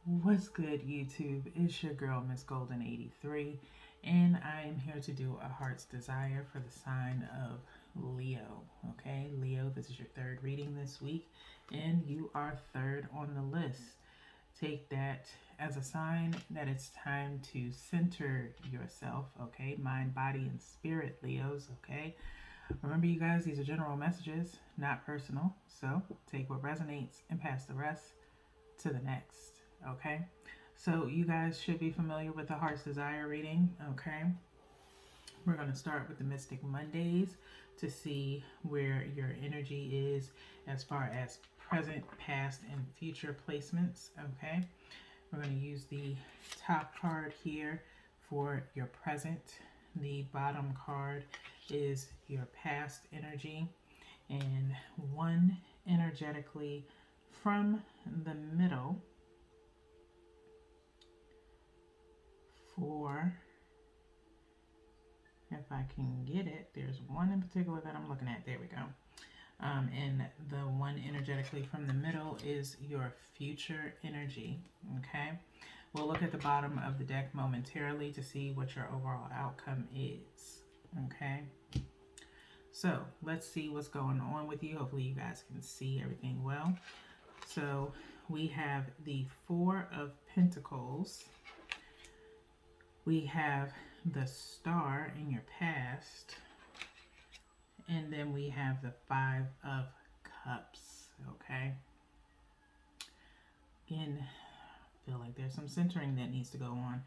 What's good, YouTube? It's your girl, Miss Golden 83, and I am here to do a heart's desire for the sign of Leo. Okay, Leo, this is your third reading this week, and you are third on the list. Take that as a sign that it's time to center yourself, okay? Mind, body, and spirit, Leos, okay? Remember, you guys, these are general messages, not personal. So take what resonates and pass the rest to the next. Okay, so you guys should be familiar with the Heart's Desire reading. Okay, we're going to start with the Mystic Mondays to see where your energy is as far as present, past, and future placements. Okay, we're going to use the top card here for your present. The bottom card is your past energy, and one energetically from the middle for, if I can get it, there's one in particular that I'm looking at. There we go. And the one energetically from the middle is your future energy. Okay. We'll look at the bottom of the deck momentarily to see what your overall outcome is. Okay. So let's see what's going on with you. Hopefully you guys can see everything well. So we have the Four of Pentacles. We have the Star in your past. And then we have the Five of Cups. Okay. Again, I feel like there's some centering that needs to go on.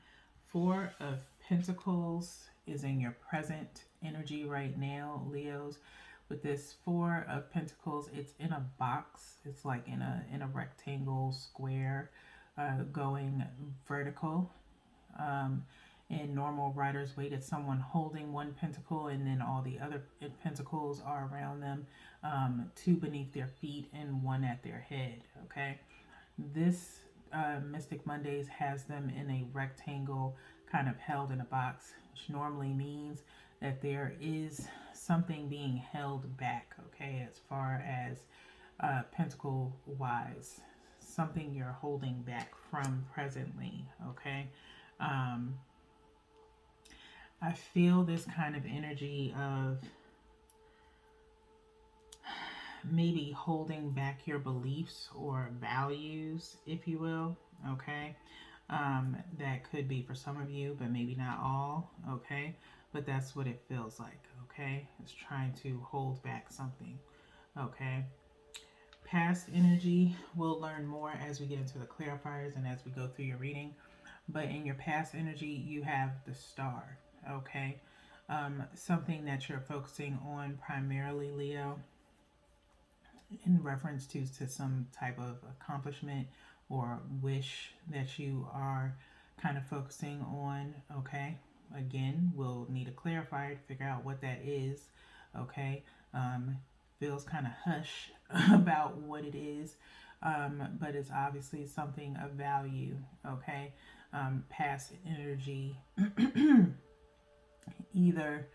Four of Pentacles is in your present energy right now, Leos. With this Four of Pentacles, it's in a box. It's like in a rectangle square, going vertical. In normal Rider's Waite, it's someone holding one pentacle and then all the other pentacles are around them, two beneath their feet and one at their head. Okay, this Mystic Mondays has them in a rectangle, kind of held in a box, which normally means that there is something being held back. Okay, as far as pentacle wise, something you're holding back from presently. Okay. I feel this kind of energy of maybe holding back your beliefs or values, if you will. Okay. That could be for some of you, but maybe not all. Okay. But that's what it feels like. Okay. It's trying to hold back something. Okay. Past energy, we'll learn more as we get into the clarifiers and as we go through your reading. But in your past energy, you have the Star. Okay. Something that you're focusing on primarily, Leo, in reference to some type of accomplishment or wish that you are kind of focusing on. Okay. Again, we'll need a clarifier to figure out what that is. Okay. Feels kind of hush about what it is, but it's obviously something of value. Okay. Past energy. Either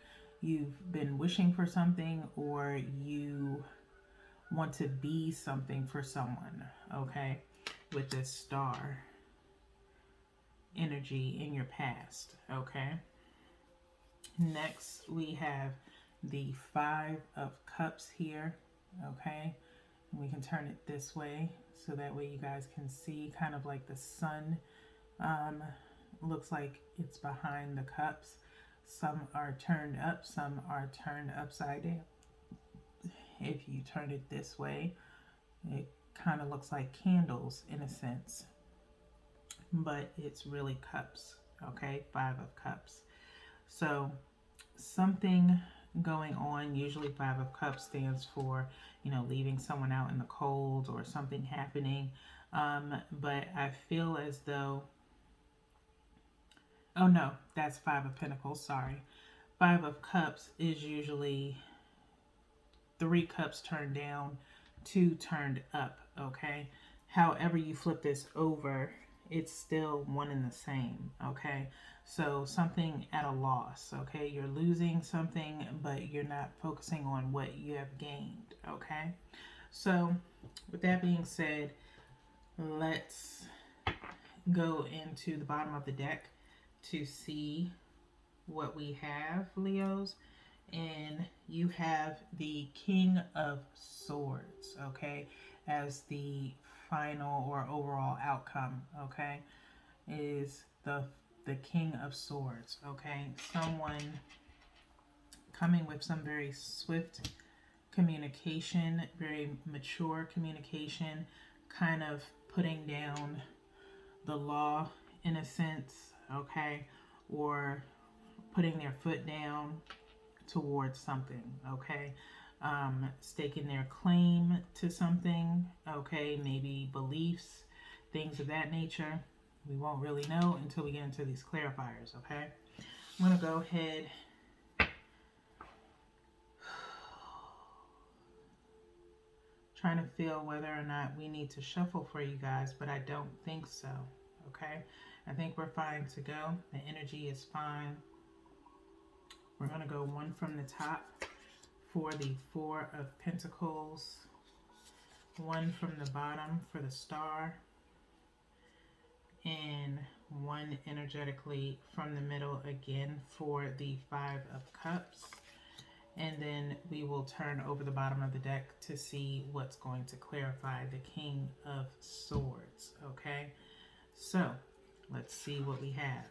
you've been wishing for something or you want to be something for someone, okay, with this Star energy in your past. Okay, next we have the Five of Cups here. Okay, we can turn it this way so that way you guys can see kind of like the sun. Looks like it's behind the cups. Some are turned up, some are turned upside down. If you turn it this way, it kind of looks like candles in a sense, but it's really cups. Okay, Five of Cups. So something going on. Usually Five of Cups stands for, leaving someone out in the cold or something happening. But I feel as though, oh no, that's Five of Pentacles, sorry. Five of Cups is usually three cups turned down, two turned up. Okay, however you flip this over, it's still one and the same. Okay, so something at a loss. Okay, you're losing something, but you're not focusing on what you have gained. Okay, so with that being said, let's go into the bottom of the deck to see what we have, Leos. And you have the King of Swords, okay, as the final or overall outcome, okay, is the King of Swords, okay? Someone coming with some very swift communication, very mature communication, kind of putting down the law in a sense, okay, or putting their foot down towards something, okay, staking their claim to something, okay, maybe beliefs, things of that nature. We won't really know until we get into these clarifiers, okay? I'm going to go ahead trying to feel whether or not we need to shuffle for you guys, but I don't think so, okay? I think we're fine to go. The energy is fine. We're going to go one from the top for the Four of Pentacles, one from the bottom for the Star, and one energetically from the middle again for the Five of Cups. And then we will turn over the bottom of the deck to see what's going to clarify the King of Swords, okay? So, let's see what we have.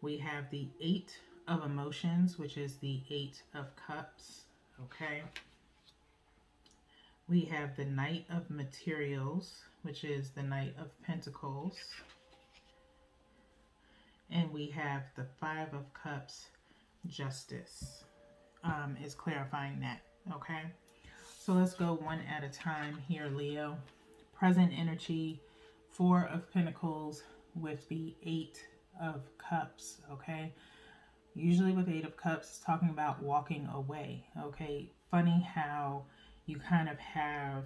We have the Eight of Emotions, which is the Eight of Cups, okay? We have the Knight of Materials, which is the Knight of Pentacles. And we have the Five of Cups, Justice, is clarifying that, okay? So let's go one at a time here, Leo. Present energy, Four of Pentacles with the Eight of Cups, okay? Usually with Eight of Cups, it's talking about walking away, okay? Funny how you kind of have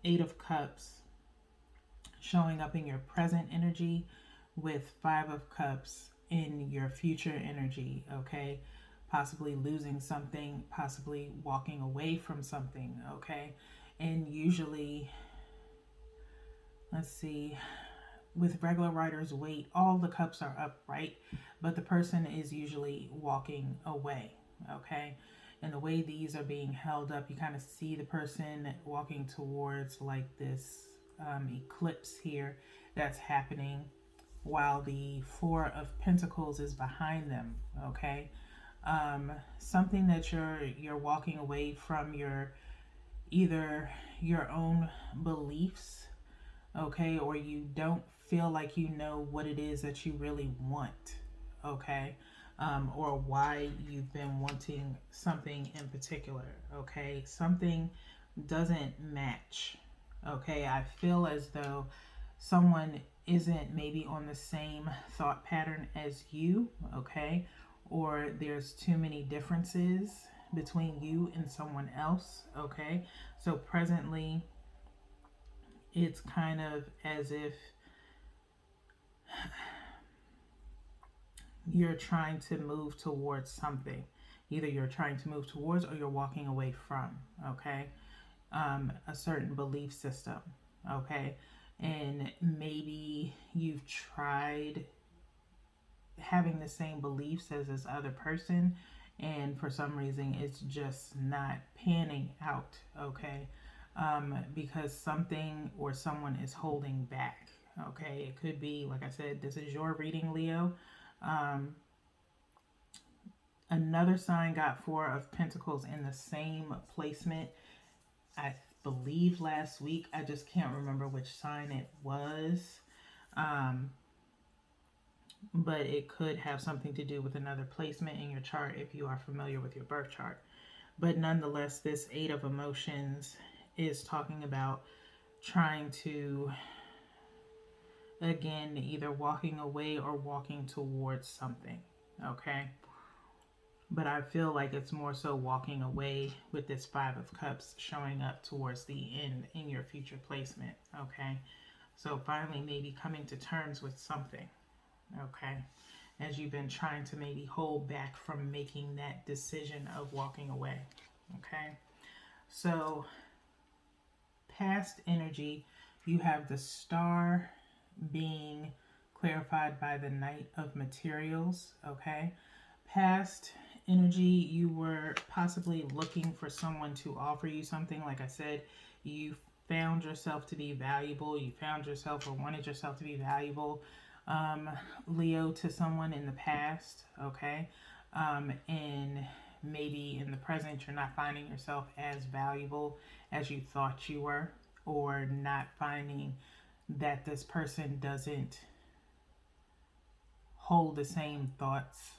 Eight of Cups showing up in your present energy with Five of Cups in your future energy, okay? Possibly losing something, possibly walking away from something, okay? And usually, let's see, with regular Rider-Waite, all the cups are up, right? But the person is usually walking away, okay? And the way these are being held up, you kind of see the person walking towards like this eclipse here that's happening while the Four of Pentacles is behind them, okay? Something that you're walking away from either your own beliefs, okay, or you don't feel like you know what it is that you really want, okay, or why you've been wanting something in particular, okay? Something doesn't match, okay? I feel as though someone isn't maybe on the same thought pattern as you, okay? Or there's too many differences between you and someone else, okay? So presently, it's kind of as if you're trying to move towards something. Either you're trying to move towards or you're walking away from, okay? A certain belief system, okay? And maybe you've tried having the same beliefs as this other person, and for some reason it's just not panning out, okay? Because something or someone is holding back, okay? It could be, like I said, this is your reading, Leo. Another sign got Four of Pentacles in the same placement, I believe last week. I just can't remember which sign it was. But it could have something to do with another placement in your chart if you are familiar with your birth chart. But nonetheless, this Eight of Emotions is talking about trying to, again, either walking away or walking towards something, okay? But I feel like it's more so walking away with this Five of Cups showing up towards the end in your future placement, okay? So finally maybe coming to terms with something, okay? As you've been trying to maybe hold back from making that decision of walking away, okay? So past energy, you have the Star being clarified by the Knight of Materials, okay? Past energy, you were possibly looking for someone to offer you something. Like I said, you found yourself to be valuable. You found yourself or wanted yourself to be valuable, Leo, to someone in the past, okay? And maybe in the present, you're not finding yourself as valuable as you thought you were, or not finding that this person doesn't hold the same thoughts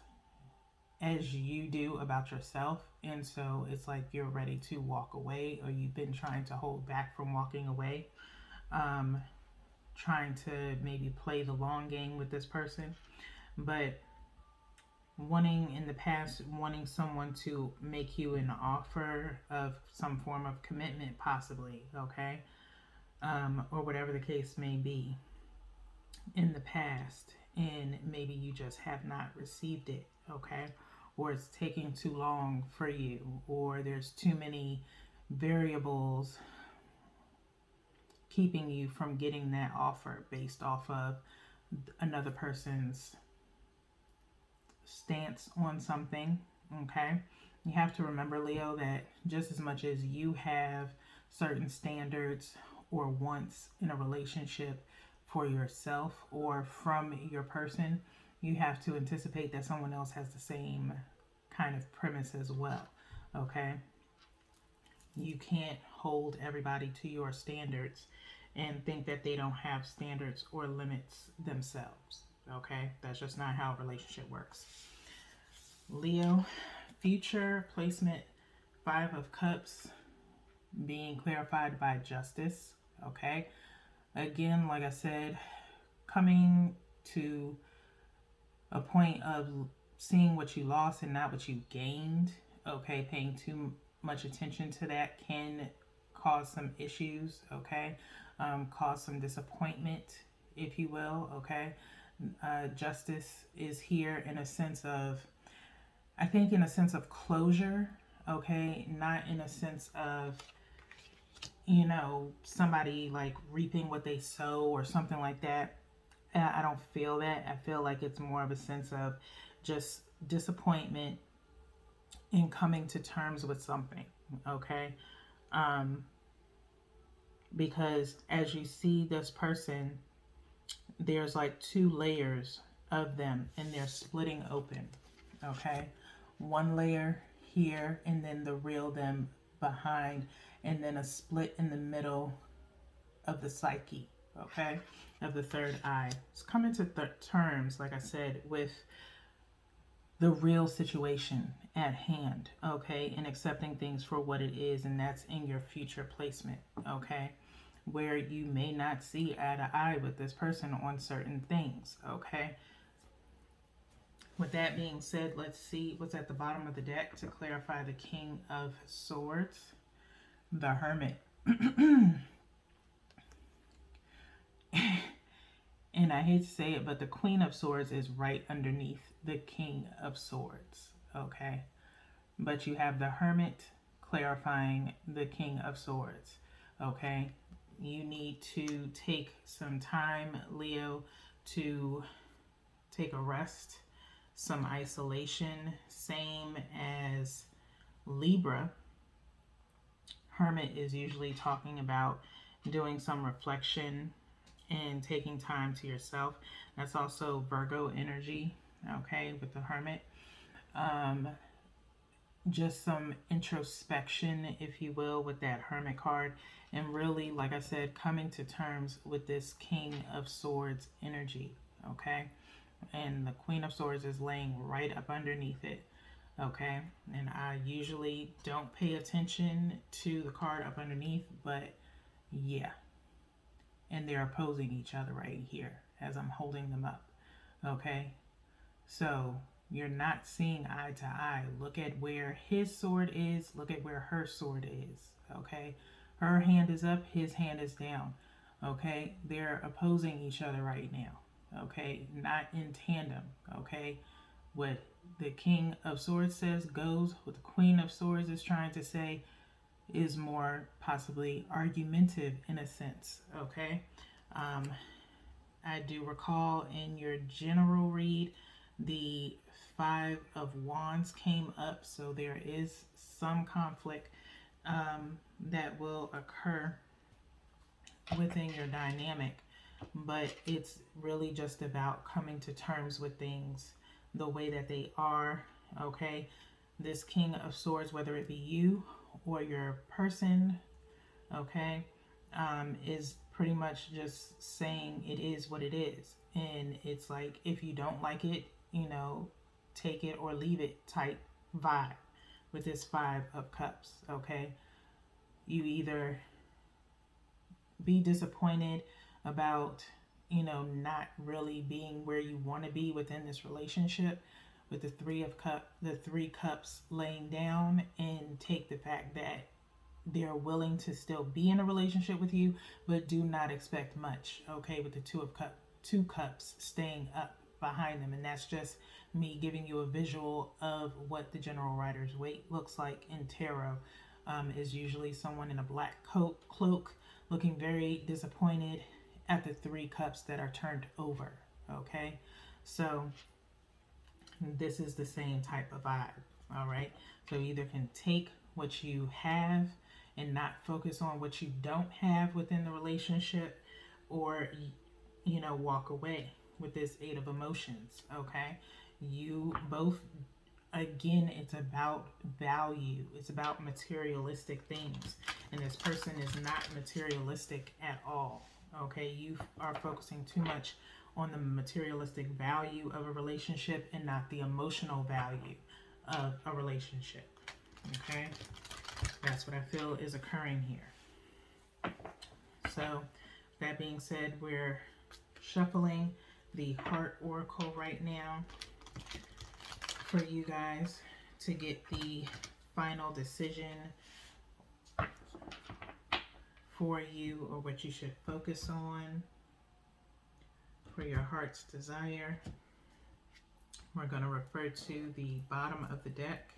as you do about yourself. And so it's like you're ready to walk away, or you've been trying to hold back from walking away, trying to maybe play the long game with this person. But wanting in the past, wanting someone to make you an offer of some form of commitment, possibly, okay? Or whatever the case may be in the past, and maybe you just have not received it, okay? Or it's taking too long for you, or there's too many variables keeping you from getting that offer based off of another person's stance on something, okay? You have to remember, Leo, that just as much as you have certain standards or wants in a relationship for yourself or from your person, you have to anticipate that someone else has the same kind of premise as well, okay? You can't hold everybody to your standards and think that they don't have standards or limits themselves, okay? That's just not how a relationship works. Leo, future placement, 5 of Cups, being clarified by Justice, okay? Again, like I said, coming to a point of seeing what you lost and not what you gained, okay? Paying too much attention to that can cause some issues, okay? Cause some disappointment, if you will, okay? Justice is here in a sense of, I think, in a sense of closure, okay? Not in a sense of, you know, somebody like reaping what they sow or something like that. I don't feel that. I feel like it's more of a sense of just disappointment in coming to terms with something, okay? Because as you see this person, there's like 2 layers of them and they're splitting open, okay? One layer here and then the real them behind, and then a split in the middle of the psyche, okay? Of the third eye. It's coming to terms, like I said, with the real situation at hand, okay? And accepting things for what it is, and that's in your future placement, okay? Where you may not see eye to eye with this person on certain things, okay? With that being said, let's see what's at the bottom of the deck to clarify the King of Swords, the Hermit. And I hate to say it, but the Queen of Swords is right underneath the King of Swords, okay? But you have the Hermit clarifying the King of Swords, okay? You need to take some time, Leo, to take a rest, some isolation, same as Libra. Hermit is usually talking about doing some reflection and taking time to yourself. That's also Virgo energy, okay, with the Hermit. Just some introspection, if you will, with that Hermit card. And really, like I said, coming to terms with this King of Swords energy, okay? And the Queen of Swords is laying right up underneath it, okay? And I usually don't pay attention to the card up underneath, but yeah. And they're opposing each other right here as I'm holding them up, okay? So you're not seeing eye to eye. Look at where his sword is. Look at where her sword is, okay? Her hand is up, his hand is down, okay? They're opposing each other right now, okay? Not in tandem, okay? What the King of Swords says goes. What the Queen of Swords is trying to say is more possibly argumentative in a sense, okay? I do recall in your general read, the Five of Wands came up, so there is some conflict that will occur within your dynamic, but it's really just about coming to terms with things the way that they are. Okay, this King of Swords, whether it be you or your person, okay, is pretty much just saying it is what it is. And it's like, if you don't like it, you know, take it or leave it type vibe with this Five of Cups, okay? You either be disappointed about, you know, not really being where you want to be within this relationship with the three cups laying down, and take the fact that they're willing to still be in a relationship with you, but do not expect much, okay, with the two cups staying up behind them. And that's just me giving you a visual of what the general writer's weight looks like in tarot. Is usually someone in a black cloak looking very disappointed at the three cups that are turned over, okay? So this is the same type of vibe, all right? So you either can take what you have and not focus on what you don't have within the relationship, or, you know, walk away with this Eight of Emotions, okay? You both, again, it's about value. It's about materialistic things. And this person is not materialistic at all, okay? You are focusing too much on the materialistic value of a relationship and not the emotional value of a relationship, okay? That's what I feel is occurring here. So, that being said, we're shuffling the Heart Oracle right now for you guys to get the final decision for you, or what you should focus on for your heart's desire. We're going to refer to the bottom of the deck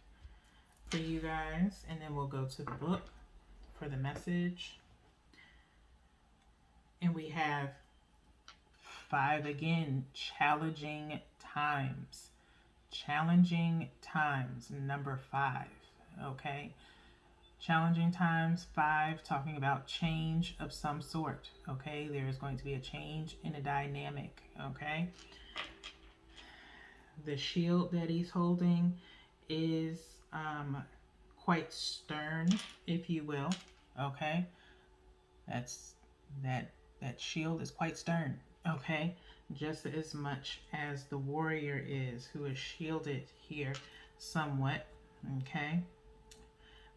for you guys, and then we'll go to the book for the message. And we have 5 again, challenging times. Challenging times, number 5, okay? Challenging times, 5, talking about change of some sort, okay? There is going to be a change in a dynamic, okay? The shield that he's holding is quite stern, if you will, okay? That shield is quite stern, okay? Just as much as the warrior is, who is shielded here somewhat, okay?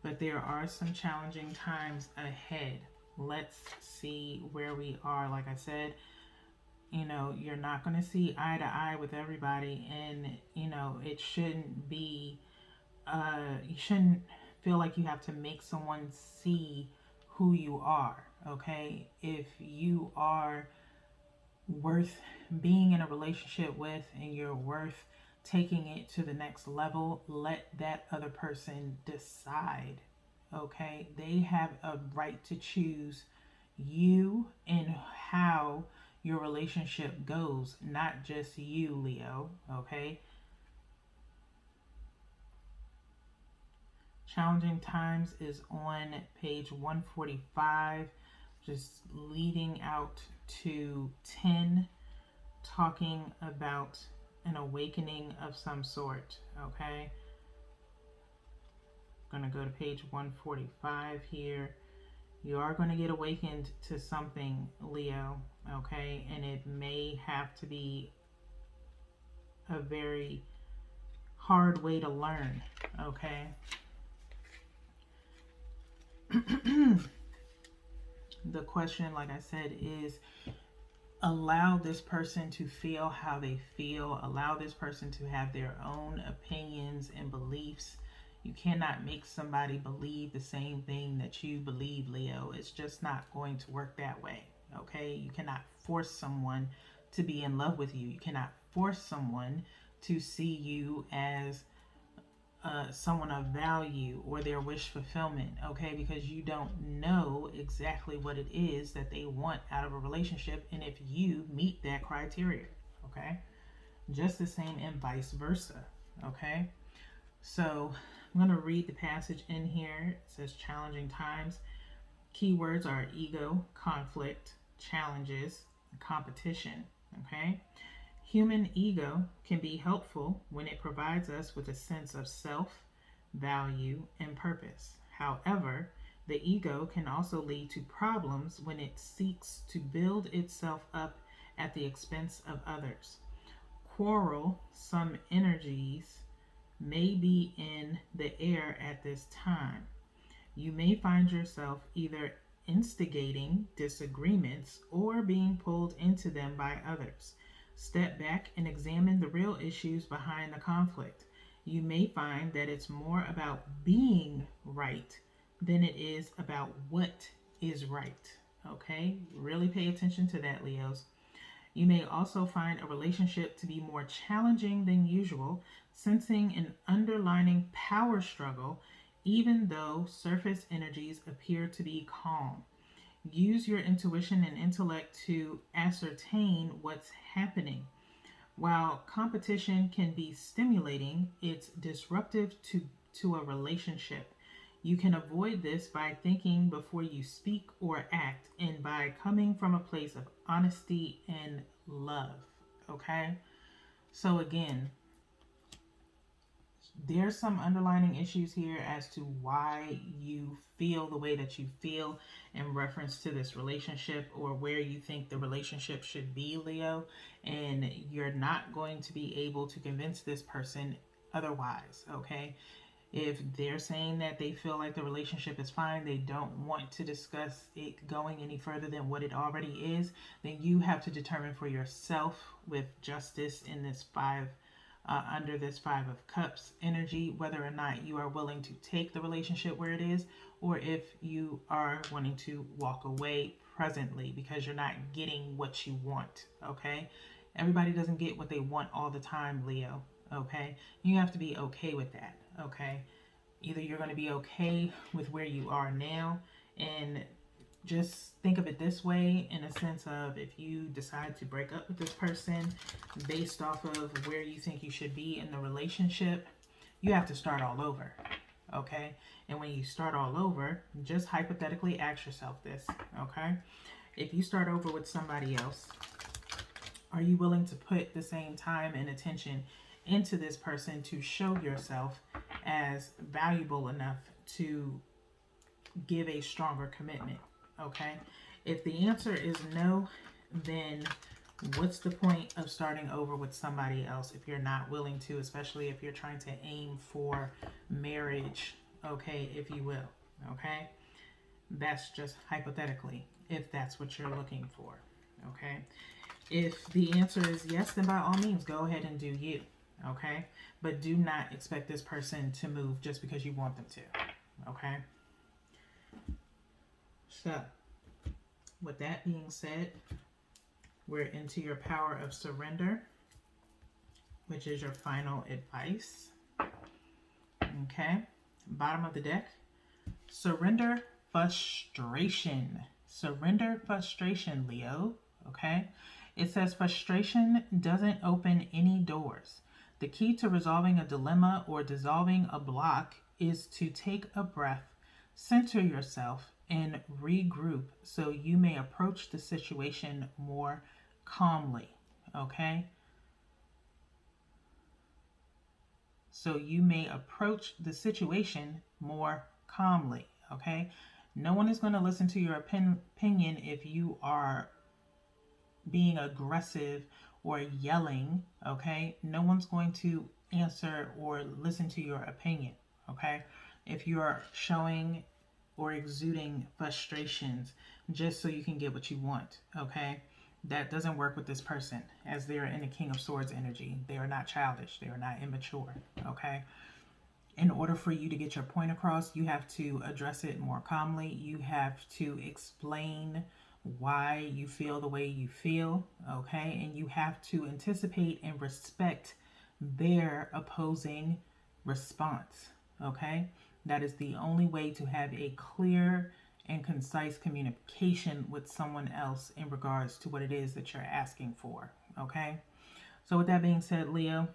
But there are some challenging times ahead. Let's see where we are. Like I said, you know, you're not going to see eye to eye with everybody, and, you know, it shouldn't be, you shouldn't feel like you have to make someone see who you are, okay? If you are worth being in a relationship with, and you're worth taking it to the next level, let that other person decide, okay? They have a right to choose you and how your relationship goes, not just you, Leo, okay? Challenging Times is on page 145, just leading out to 10, talking about an awakening of some sort, okay? I'm going to go to page 145 here. You are going to get awakened to something, Leo, okay? And it may have to be a very hard way to learn, okay? The question, like I said, is allow this person to feel how they feel. Allow this person to have their own opinions and beliefs. You cannot make somebody believe the same thing that you believe, Leo. It's just not going to work that way, okay? You cannot force someone to be in love with you. You cannot force someone to see you as someone of value or their wish fulfillment, okay? Because you don't know exactly what it is that they want out of a relationship and if you meet that criteria, okay? Just the same and vice versa, okay? So I'm going to read the passage in here. It says challenging times. Keywords are ego, conflict, challenges, and competition, okay? Human ego can be helpful when it provides us with a sense of self, value, and purpose. However, the ego can also lead to problems when it seeks to build itself up at the expense of others. Quarrelsome energies may be in the air at this time. You may find yourself either instigating disagreements or being pulled into them by others. Step back and examine the real issues behind the conflict. You may find that it's more about being right than it is about what is right. Okay? Really pay attention to that, Leos. You may also find a relationship to be more challenging than usual, sensing an underlying power struggle, even though surface energies appear to be calm. Use your intuition and intellect to ascertain what's happening. While competition can be stimulating, it's disruptive to a relationship. You can avoid this by thinking before you speak or act and by coming from a place of honesty and love. Okay? So, again, there's some underlying issues here as to why you feel the way that you feel in reference to this relationship or where you think the relationship should be, Leo, and you're not going to be able to convince this person otherwise, okay? If they're saying that they feel like the relationship is fine, they don't want to discuss it going any further than what it already is, then you have to determine for yourself with justice in this under this Five of Cups energy, whether or not you are willing to take the relationship where it is, or if you are wanting to walk away presently because you're not getting what you want, okay? Everybody doesn't get what they want all the time, Leo, okay? You have to be okay with that, okay? Either you're going to be okay with where you are now and just think of it this way, in a sense of if you decide to break up with this person based off of where you think you should be in the relationship, you have to start all over, okay? And when you start all over, just hypothetically ask yourself this, okay? If you start over with somebody else, are you willing to put the same time and attention into this person to show yourself as valuable enough to give a stronger commitment? Okay, if the answer is no, then what's the point of starting over with somebody else if you're not willing to, especially if you're trying to aim for marriage, okay, if you will, okay? That's just hypothetically, if that's what you're looking for, okay? If the answer is yes, then by all means, go ahead and do you, okay? But do not expect this person to move just because you want them to, okay? So, with that being said, we're into your power of surrender, which is your final advice. Okay, bottom of the deck, surrender frustration. Surrender frustration, Leo. Okay, it says frustration doesn't open any doors. The key to resolving a dilemma or dissolving a block is to take a breath, center yourself, and regroup so you may approach the situation more calmly, okay? So you may approach the situation more calmly, okay? No one is going to listen to your opinion if you are being aggressive or yelling, okay? No one's going to answer or listen to your opinion, okay? If you are showing or exuding frustrations just so you can get what you want, okay? That doesn't work with this person, as they are in the King of Swords energy. They are not childish. They are not immature, okay? In order for you to get your point across, you have to address it more calmly. You have to explain why you feel the way you feel, okay? And you have to anticipate and respect their opposing response. Okay? That is the only way to have a clear and concise communication with someone else in regards to what it is that you're asking for. Okay? So, with that being said, Leo,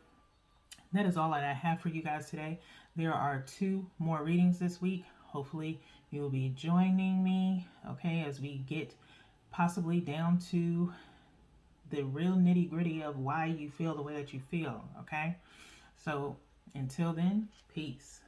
that is all that I have for you guys today. There are 2 more readings this week. Hopefully, you will be joining me, okay, as we get possibly down to the real nitty gritty of why you feel the way that you feel, okay? So, until then, peace.